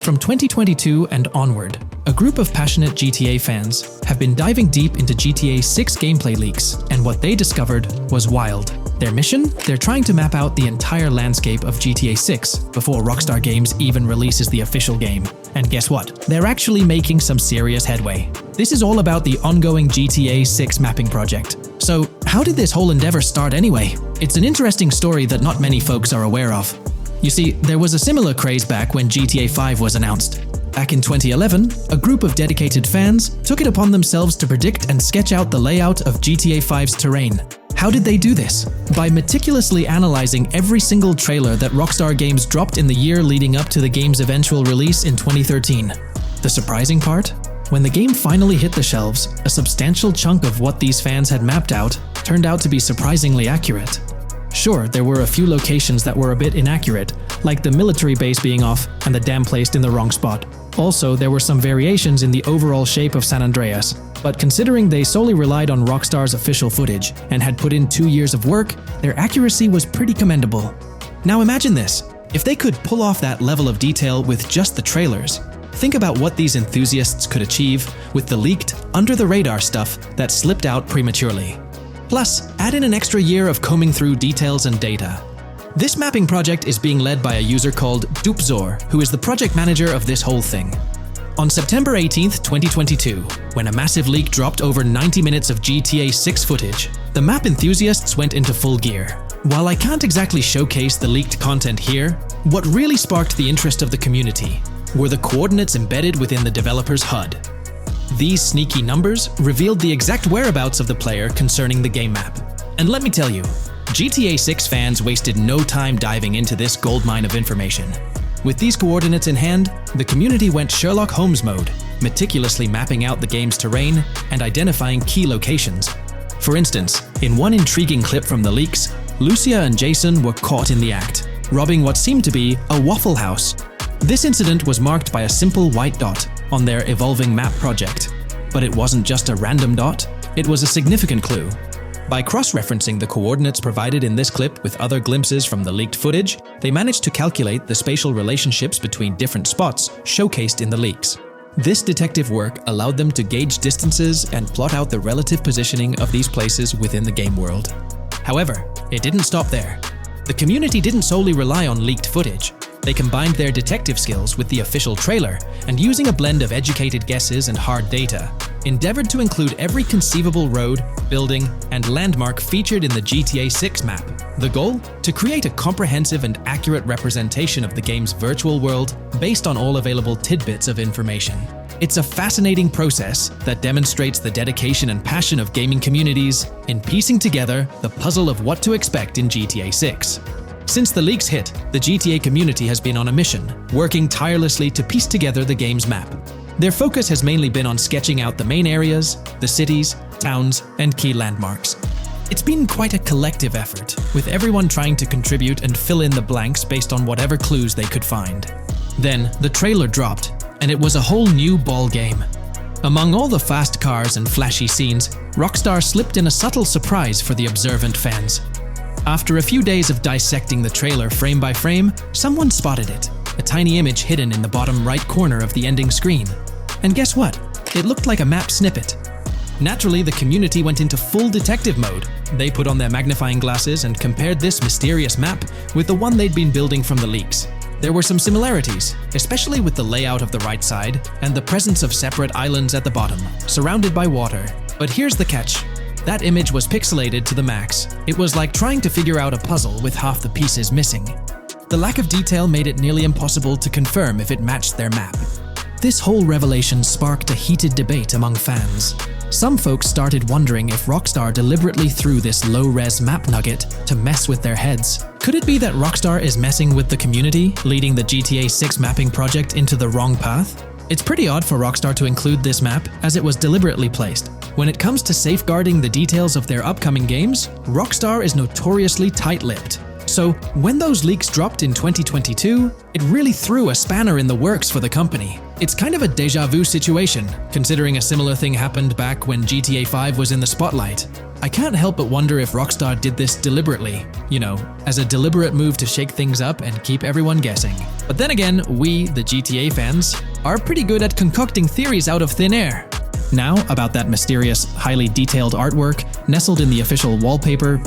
From 2022 and onward, a group of passionate GTA fans have been diving deep into GTA 6 gameplay leaks, and what they discovered was wild. Their mission? They're trying to map out the entire landscape of GTA 6 before Rockstar Games even releases the official game. And guess what? They're actually making some serious headway. This is all about the ongoing GTA 6 mapping project. So, how did this whole endeavor start anyway? It's an interesting story that not many folks are aware of. You see, there was a similar craze back when GTA 5 was announced. Back in 2011, a group of dedicated fans took it upon themselves to predict and sketch out the layout of GTA 5's terrain. How did they do this? By meticulously analyzing every single trailer that Rockstar Games dropped in the year leading up to the game's eventual release in 2013. The surprising part? When the game finally hit the shelves, a substantial chunk of what these fans had mapped out turned out to be surprisingly accurate. Sure, there were a few locations that were a bit inaccurate, like the military base being off and the dam placed in the wrong spot. Also, there were some variations in the overall shape of San Andreas, but considering they solely relied on Rockstar's official footage and had put in 2 years of work, their accuracy was pretty commendable. Now imagine this, if they could pull off that level of detail with just the trailers, think about what these enthusiasts could achieve with the leaked, under-the-radar stuff that slipped out prematurely. Plus, add in an extra year of combing through details and data. This mapping project is being led by a user called Dupzor, who is the project manager of this whole thing. On September 18th, 2022, when a massive leak dropped over 90 minutes of GTA 6 footage, the map enthusiasts went into full gear. While I can't exactly showcase the leaked content here, what really sparked the interest of the community were the coordinates embedded within the developer's HUD. These sneaky numbers revealed the exact whereabouts of the player concerning the game map. And let me tell you, GTA 6 fans wasted no time diving into this goldmine of information. With these coordinates in hand, the community went Sherlock Holmes mode, meticulously mapping out the game's terrain and identifying key locations. For instance, in one intriguing clip from the leaks, Lucia and Jason were caught in the act, robbing what seemed to be a Waffle House. This incident was marked by a simple white dot on their evolving map project. But it wasn't just a random dot, it was a significant clue. By cross-referencing the coordinates provided in this clip with other glimpses from the leaked footage, they managed to calculate the spatial relationships between different spots showcased in the leaks. This detective work allowed them to gauge distances and plot out the relative positioning of these places within the game world. However, it didn't stop there. The community didn't solely rely on leaked footage. They combined their detective skills with the official trailer and, using a blend of educated guesses and hard data, endeavored to include every conceivable road, building, and landmark featured in the GTA 6 map. The goal? To create a comprehensive and accurate representation of the game's virtual world based on all available tidbits of information. It's a fascinating process that demonstrates the dedication and passion of gaming communities in piecing together the puzzle of what to expect in GTA 6. Since the leaks hit, the GTA community has been on a mission, working tirelessly to piece together the game's map. Their focus has mainly been on sketching out the main areas, the cities, towns, and key landmarks. It's been quite a collective effort, with everyone trying to contribute and fill in the blanks based on whatever clues they could find. Then, the trailer dropped, and it was a whole new ball game. Among all the fast cars and flashy scenes, Rockstar slipped in a subtle surprise for the observant fans. After a few days of dissecting the trailer frame by frame, someone spotted it, a tiny image hidden in the bottom right corner of the ending screen. And guess what? It looked like a map snippet. Naturally, the community went into full detective mode. They put on their magnifying glasses and compared this mysterious map with the one they'd been building from the leaks. There were some similarities, especially with the layout of the right side and the presence of separate islands at the bottom, surrounded by water. But here's the catch. That image was pixelated to the max. It was like trying to figure out a puzzle with half the pieces missing. The lack of detail made it nearly impossible to confirm if it matched their map. This whole revelation sparked a heated debate among fans. Some folks started wondering if Rockstar deliberately threw this low-res map nugget to mess with their heads. Could it be that Rockstar is messing with the community, leading the GTA 6 mapping project into the wrong path? It's pretty odd for Rockstar to include this map, as it was deliberately placed. When it comes to safeguarding the details of their upcoming games, Rockstar is notoriously tight-lipped. So, when those leaks dropped in 2022, it really threw a spanner in the works for the company. It's kind of a déjà vu situation, considering a similar thing happened back when GTA 5 was in the spotlight. I can't help but wonder if Rockstar did this deliberately, as a deliberate move to shake things up and keep everyone guessing. But then again, we, the GTA fans, are pretty good at concocting theories out of thin air. Now, about that mysterious, highly detailed artwork nestled in the official wallpaper,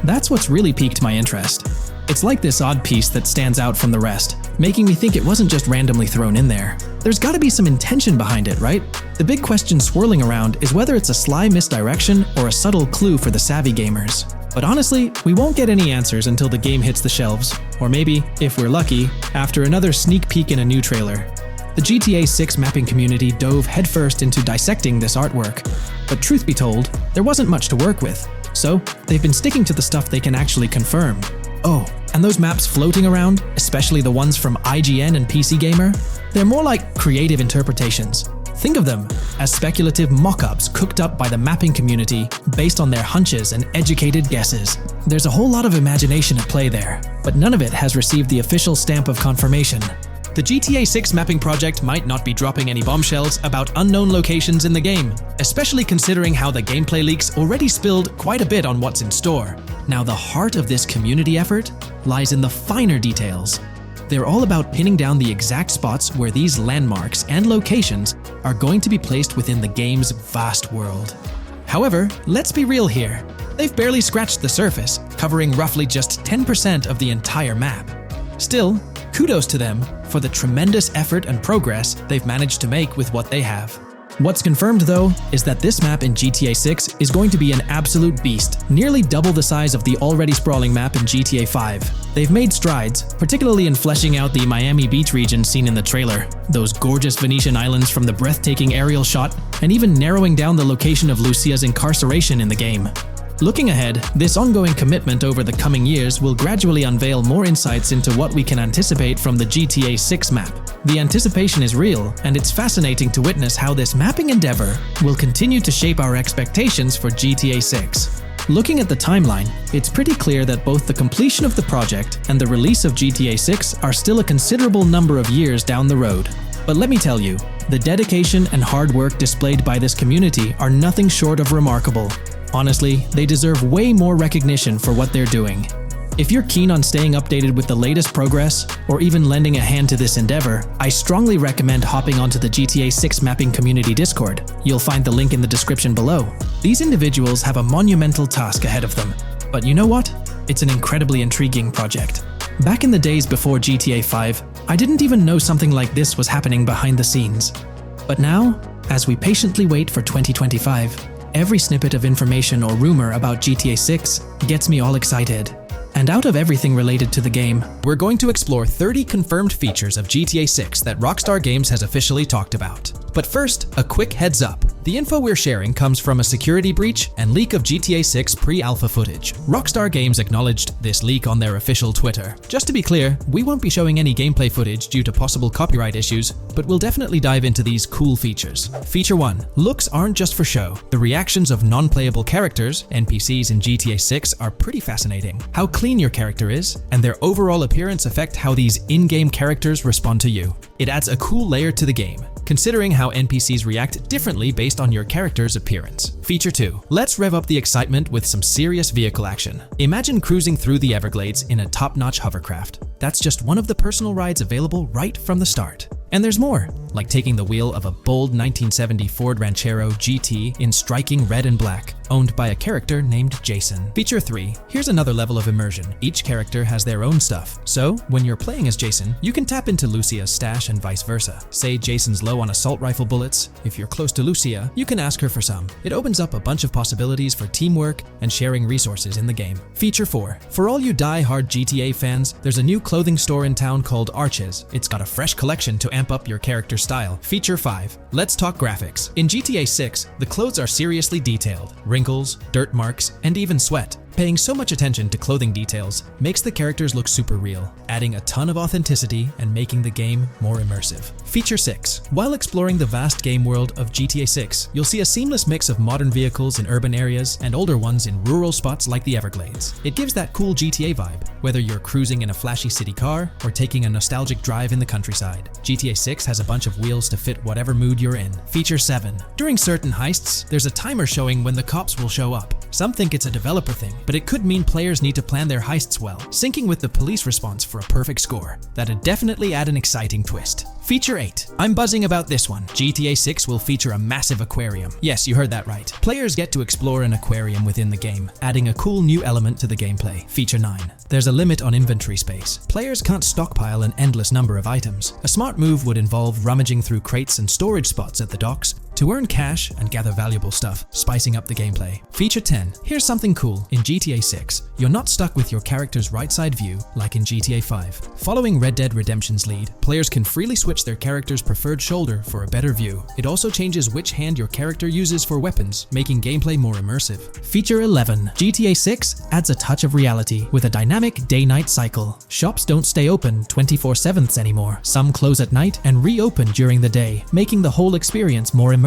that's what's really piqued my interest. It's like this odd piece that stands out from the rest, making me think it wasn't just randomly thrown in there. There's gotta be some intention behind it, right? The big question swirling around is whether it's a sly misdirection or a subtle clue for the savvy gamers. But honestly, we won't get any answers until the game hits the shelves, or maybe, if we're lucky, after another sneak peek in a new trailer. The GTA 6 mapping community dove headfirst into dissecting this artwork, but truth be told, there wasn't much to work with. So, they've been sticking to the stuff they can actually confirm. Oh, and those maps floating around, especially the ones from IGN and PC Gamer, they're more like creative interpretations. Think of them as speculative mock-ups cooked up by the mapping community based on their hunches and educated guesses. There's a whole lot of imagination at play there, but none of it has received the official stamp of confirmation. The GTA 6 mapping project might not be dropping any bombshells about unknown locations in the game, especially considering how the gameplay leaks already spilled quite a bit on what's in store. Now, the heart of this community effort lies in the finer details. They're all about pinning down the exact spots where these landmarks and locations are going to be placed within the game's vast world. However, let's be real here. They've barely scratched the surface, covering roughly just 10% of the entire map. Still, kudos to them for the tremendous effort and progress they've managed to make with what they have. What's confirmed, though, is that this map in GTA 6 is going to be an absolute beast, nearly double the size of the already sprawling map in GTA 5. They've made strides, particularly in fleshing out the Miami Beach region seen in the trailer, those gorgeous Venetian islands from the breathtaking aerial shot, and even narrowing down the location of Lucia's incarceration in the game. Looking ahead, this ongoing commitment over the coming years will gradually unveil more insights into what we can anticipate from the GTA 6 map. The anticipation is real, and it's fascinating to witness how this mapping endeavor will continue to shape our expectations for GTA 6. Looking at the timeline, it's pretty clear that both the completion of the project and the release of GTA 6 are still a considerable number of years down the road. But let me tell you, the dedication and hard work displayed by this community are nothing short of remarkable. Honestly, they deserve way more recognition for what they're doing. If you're keen on staying updated with the latest progress, or even lending a hand to this endeavor, I strongly recommend hopping onto the GTA 6 mapping community Discord. You'll find the link in the description below. These individuals have a monumental task ahead of them. But you know what? It's an incredibly intriguing project. Back in the days before GTA 5, I didn't even know something like this was happening behind the scenes. But now, as we patiently wait for 2025, every snippet of information or rumor about GTA 6 gets me all excited. And out of everything related to the game, we're going to explore 30 confirmed features of GTA 6 that Rockstar Games has officially talked about. But first, a quick heads up. The info we're sharing comes from a security breach and leak of GTA 6 pre-alpha footage. Rockstar Games acknowledged this leak on their official Twitter. Just to be clear, we won't be showing any gameplay footage due to possible copyright issues, but we'll definitely dive into these cool features. Feature 1. Looks aren't just for show. The reactions of non-playable characters, NPCs in GTA 6, are pretty fascinating. How clean your character is, and their overall appearance affect how these in-game characters respond to you. It adds a cool layer to the game, considering how NPCs react differently based on your character's appearance. Feature 2. Let's rev up the excitement with some serious vehicle action. Imagine cruising through the Everglades in a top-notch hovercraft. That's just one of the personal rides available right from the start. And there's more, like taking the wheel of a bold 1970 Ford Ranchero GT in striking red and black, owned by a character named Jason. Feature 3. Here's another level of immersion. Each character has their own stuff. So, when you're playing as Jason, you can tap into Lucia's stash and vice versa. Say Jason's low on assault rifle bullets. If you're close to Lucia, you can ask her for some. It opens up a bunch of possibilities for teamwork and sharing resources in the game. Feature 4. For all you die-hard GTA fans, there's a new clothing store in town called Arches. It's got a fresh collection to amp up your character style. Feature 5. Let's talk graphics. In GTA 6, the clothes are seriously detailed. Wrinkles, dirt marks, and even sweat. Paying so much attention to clothing details makes the characters look super real, adding a ton of authenticity and making the game more immersive. Feature 6. While exploring the vast game world of GTA 6, you'll see a seamless mix of modern vehicles in urban areas and older ones in rural spots like the Everglades. It gives that cool GTA vibe, whether you're cruising in a flashy city car or taking a nostalgic drive in the countryside. GTA 6 has a bunch of wheels to fit whatever mood you're in. Feature 7. During certain heists, there's a timer showing when the cops will show up. Some think it's a developer thing, but it could mean players need to plan their heists well, syncing with the police response for a perfect score. That'd definitely add an exciting twist. Feature 8. I'm buzzing about this one. GTA 6 will feature a massive aquarium. Yes, you heard that right. Players get to explore an aquarium within the game, adding a cool new element to the gameplay. Feature 9. There's a limit on inventory space. Players can't stockpile an endless number of items. A smart move would involve rummaging through crates and storage spots at the docks to earn cash and gather valuable stuff, spicing up the gameplay. Feature 10. Here's something cool. In GTA 6, you're not stuck with your character's right side view like in GTA 5. Following Red Dead Redemption's lead, players can freely switch their character's preferred shoulder for a better view. It also changes which hand your character uses for weapons, making gameplay more immersive. Feature 11. GTA 6 adds a touch of reality with a dynamic day-night cycle. Shops don't stay open 24/7 anymore. Some close at night and reopen during the day, making the whole experience more immersive.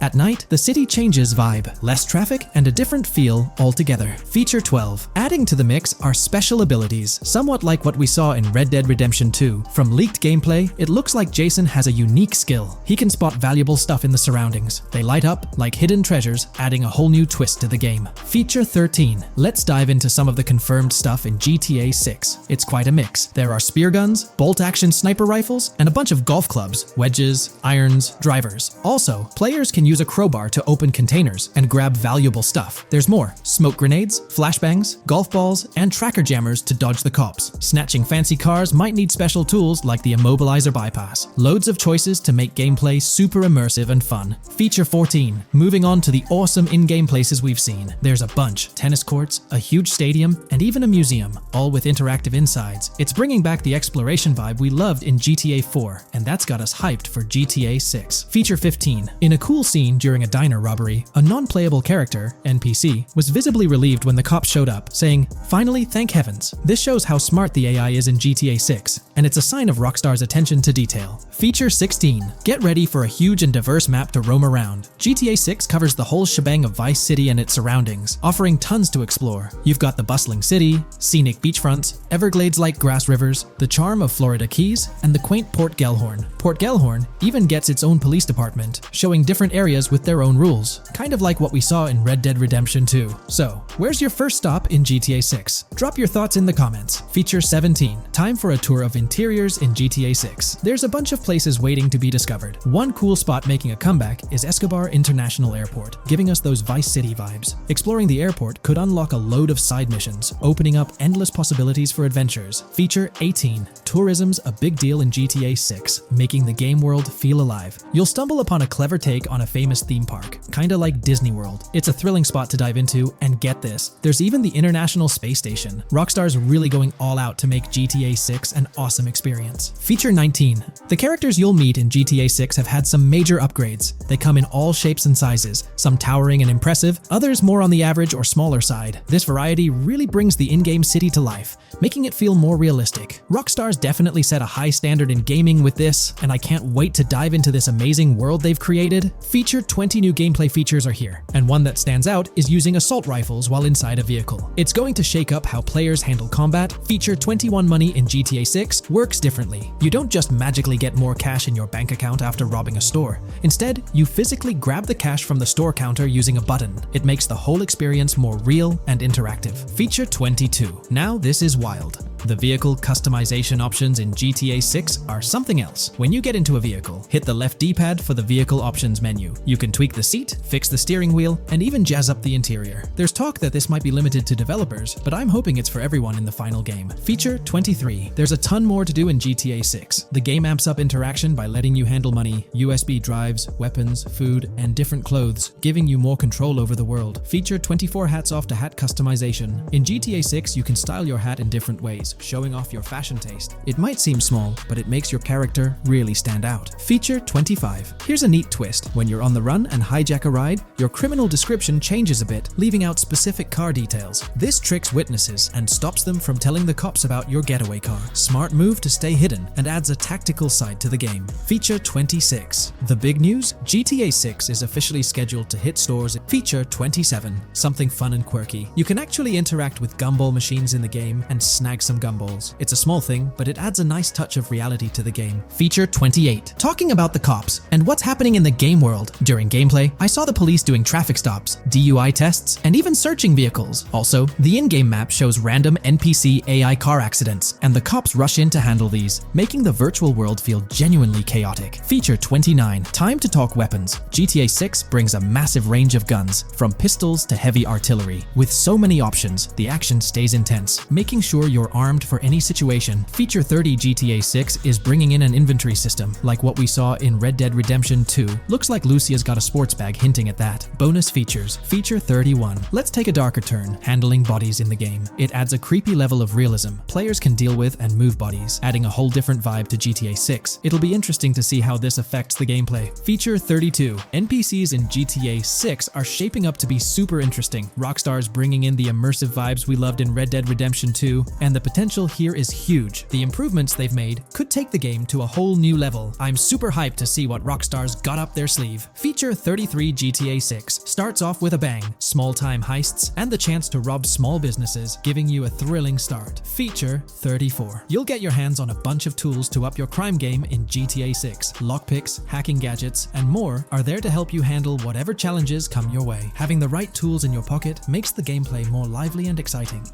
At night, the city changes vibe, less traffic, and a different feel altogether. Feature 12. Adding to the mix are special abilities, somewhat like what we saw in Red Dead Redemption 2. From leaked gameplay, it looks like Jason has a unique skill. He can spot valuable stuff in the surroundings. They light up like hidden treasures, adding a whole new twist to the game. Feature 13. Let's dive into some of the confirmed stuff in GTA 6. It's quite a mix. There are spear guns, bolt-action sniper rifles, and a bunch of golf clubs, wedges, irons, drivers. Also, players can use a crowbar to open containers and grab valuable stuff. There's more: smoke grenades, flashbangs, golf balls, and tracker jammers to dodge the cops. Snatching fancy cars might need special tools like the immobilizer bypass. Loads of choices to make gameplay super immersive and fun. Feature 14. Moving on to the awesome in-game places we've seen. There's a bunch: tennis courts, a huge stadium, and even a museum, all with interactive insides. It's bringing back the exploration vibe we loved in GTA 4, and that's got us hyped for GTA 6. Feature 15. In a cool scene during a diner robbery, a non-playable character, NPC, was visibly relieved when the cops showed up, saying, "Finally, thank heavens." This shows how smart the AI is in GTA 6, and it's a sign of Rockstar's attention to detail. Feature 16. Get ready for a huge and diverse map to roam around. GTA 6 covers the whole shebang of Vice City and its surroundings, offering tons to explore. You've got the bustling city, scenic beachfronts, Everglades-like grass rivers, the charm of Florida Keys, and the quaint Port Gellhorn. Port Gellhorn even gets its own police department, showing different areas with their own rules, kind of like what we saw in Red Dead Redemption 2. So, where's your first stop in GTA 6? Drop your thoughts in the comments. Feature 17. Time for a tour of interiors in GTA 6. There's a bunch of places waiting to be discovered. One cool spot making a comeback is Escobar International Airport, giving us those Vice City vibes. Exploring the airport could unlock a load of side missions, opening up endless possibilities for adventures. Feature 18. Tourism's a big deal in GTA 6, making the game world feel alive. You'll stumble upon a clever take on a famous theme park, kinda like Disney World. It's a thrilling spot to dive into, and get this, there's even the International Space Station. Rockstar's really going all out to make GTA 6 an awesome experience. Feature 19. The characters you'll meet in GTA 6 have had some major upgrades. They come in all shapes and sizes, some towering and impressive, others more on the average or smaller side. This variety really brings the in-game city to life, making it feel more realistic. Rockstar's definitely set a high standard in gaming with this, and I can't wait to dive into this amazing world they've created. Feature 20 new gameplay features are here, and one that stands out is using assault rifles while inside a vehicle. It's going to shake up how players handle combat. Feature 21 money in GTA 6 works differently. You don't just magically get more cash in your bank account after robbing a store. Instead, you physically grab the cash from the store counter using a button. It makes the whole experience more real and interactive. Feature 22. Now this is wild. The vehicle customization options in GTA 6 are something else. When you get into a vehicle, hit the left D-pad for the vehicle options menu. You can tweak the seat, fix the steering wheel, and even jazz up the interior. There's talk that this might be limited to developers, but I'm hoping it's for everyone in the final game. Feature 23. There's a ton more to do in GTA 6. The game amps up interaction by letting you handle money, USB drives, weapons, food, and different clothes, giving you more control over the world. Feature 24 hats off to hat customization. In GTA 6, you can style your hat in different ways. accessories, showing off your fashion taste. It might seem small, but it makes your character really stand out. Feature 25. Here's a neat twist. When you're on the run and hijack a ride, your criminal description changes a bit, leaving out specific car details. This tricks witnesses and stops them from telling the cops about your getaway car. Smart move to stay hidden and adds a tactical side to the game. Feature 26. The big news? GTA 6 is officially scheduled to hit stores at Feature 27. Something fun and quirky. You can actually interact with gumball machines in the game and snag some gumballs. It's a small thing, but it adds a nice touch of reality to the game. Feature 28. Talking about the cops and what's happening in the game world. During gameplay, I saw the police doing traffic stops, DUI tests, and even searching vehicles. Also, the in-game map shows random NPC AI car accidents, and the cops rush in to handle these, making the virtual world feel genuinely chaotic. Feature 29. Time to talk weapons. GTA 6 brings a massive range of guns, from pistols to heavy artillery. With so many options, the action stays intense, making sure you're armed for any situation. Feature 30. GTA 6 is bringing in an inventory system, like what we saw in Red Dead Redemption 2. Looks like Lucia's got a sports bag hinting at that. Bonus features. Feature 31. Let's take a darker turn, handling bodies in the game. It adds a creepy level of realism players can deal with and move bodies, adding a whole different vibe to GTA 6. It'll be interesting to see how this affects the gameplay. Feature 32. NPCs in GTA 6 are shaping up to be super interesting. Rockstar's bringing in the immersive vibes we loved in Red Dead Redemption 2, and the potential here is huge. The improvements they've made could take the game to a whole new level. I'm super hyped to see what Rockstar's got up their sleeve. Feature 33. GTA 6 starts off with a bang, small-time heists, and the chance to rob small businesses, giving you a thrilling start. Feature 34. You'll get your hands on a bunch of tools to up your crime game in GTA 6. Lockpicks, hacking gadgets, and more are there to help you handle whatever challenges come your way. Having the right tools in your pocket makes the gameplay more lively and exciting.